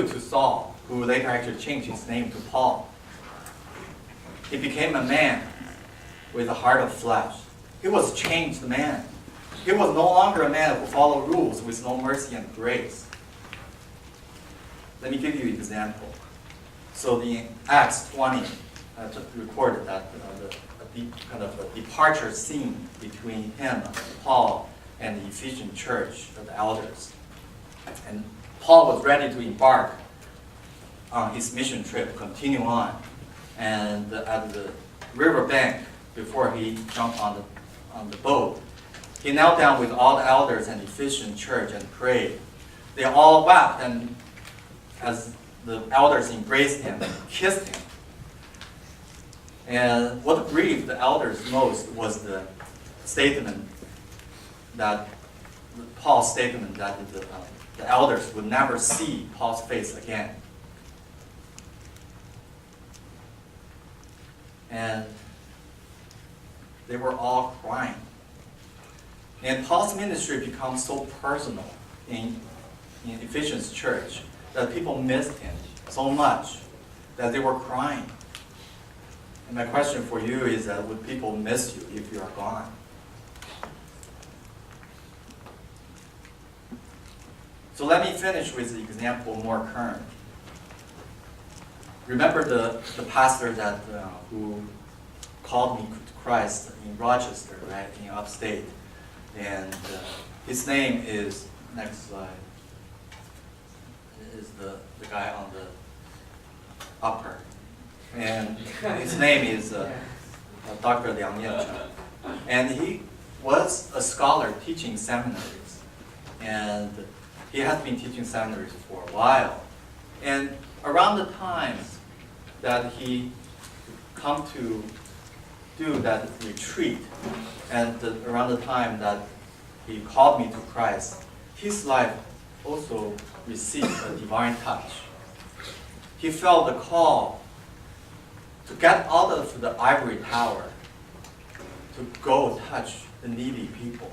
to Saul, who later actually changed his name to Paul. He became a man with a heart of flesh. He was a changed man. He was no longer a man who followed rules with no mercy and grace. Let me give you an example. So in Acts 20, just recorded that kind of a departure scene between him, Paul, and the Ephesian church of the elders. And Paul was ready to embark on his mission trip, continue on. And at the river bank, before he jumped on the boat, he knelt down with all the elders and Ephesian church and prayed. They all wept, and as the elders embraced him and kissed him. And what grieved the elders most was the statement that, Paul's statement that the elders would never see Paul's face again. And they were all crying. And Paul's ministry becomes so personal in Ephesians church that people missed him so much that they were crying. And my question for you is that would people miss you if you are gone? So let me finish with the example more current. Remember the pastor that who called me to Christ in Rochester, right, in upstate. And his name is, next slide, is the guy on the upper. And his name is Dr. Liang Yancheng. And he was a scholar teaching seminaries. And he has been teaching seminaries for a while. And around the time that he come to do that retreat, and around the time that he called me to Christ, his life also received a divine touch. He felt the call to get out of the ivory tower, to go touch the needy people.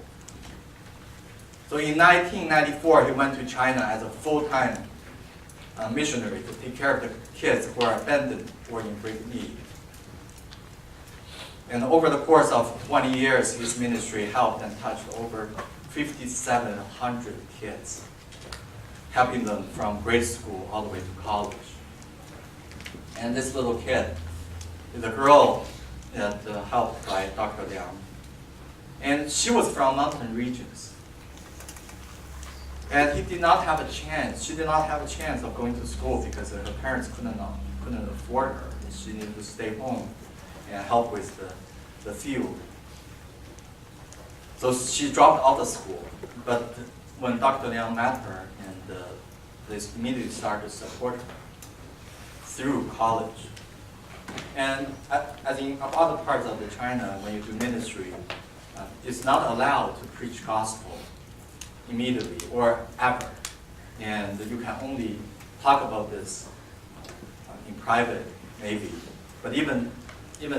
So in 1994, he went to China as a full-time missionary to take care of the kids who are abandoned or in great need. And over the course of 20 years, his ministry helped and touched over 5,700 kids, helping them from grade school all the way to college. And this little kid is a girl that helped by Dr. Liang. And she was from mountain regions. And he did not have a chance. She did not have a chance of going to school because her parents couldn't afford her. And she needed to stay home and help with the field. So she dropped out of school. But when Dr. Liang met her, and they immediately started to support her through college. And as in other parts of China, when you do ministry, it's not allowed to preach gospel immediately or ever. And you can only talk about this in private, maybe. But even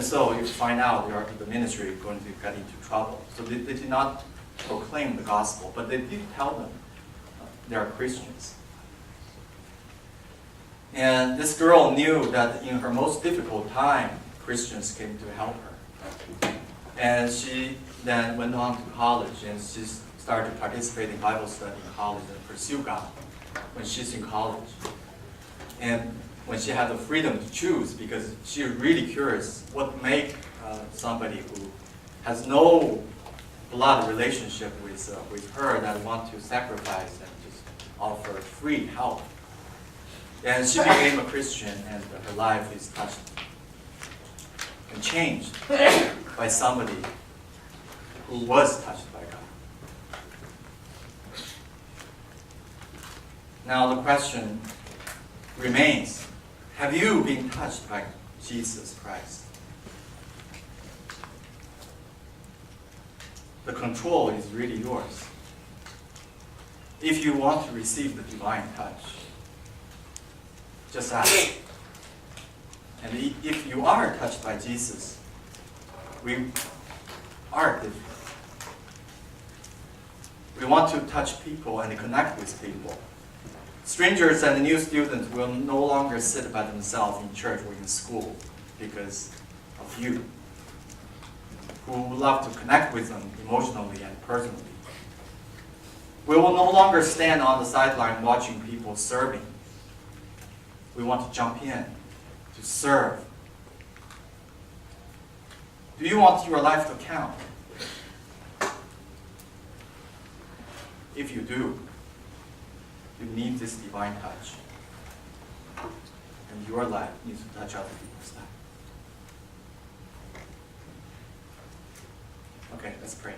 so, you find out the ministry is going to get into trouble. So they did not proclaim the gospel, but they did tell them they are Christians. And this girl knew that in her most difficult time, Christians came to help her. And she then went on to college, and she started to participate in Bible study in college and pursue God when she's in college. And when she had the freedom to choose, because she was really curious what make somebody who has no blood relationship with her that want to sacrifice and just offer free help. And she became a Christian, and her life is touched and changed by somebody who was touched by God. Now the question remains, have you been touched by Jesus Christ? The control is really yours. If you want to receive the divine touch, just ask. And if you are touched by Jesus, we are different. We want to touch people and connect with people. Strangers and new students will no longer sit by themselves in church or in school because of you, who love to connect with them emotionally and personally. We will no longer stand on the sideline watching people serving. We want to jump in to serve. Do you want your life to count? If you do, you need this divine touch. And your life needs to touch other people's life. Okay, let's pray.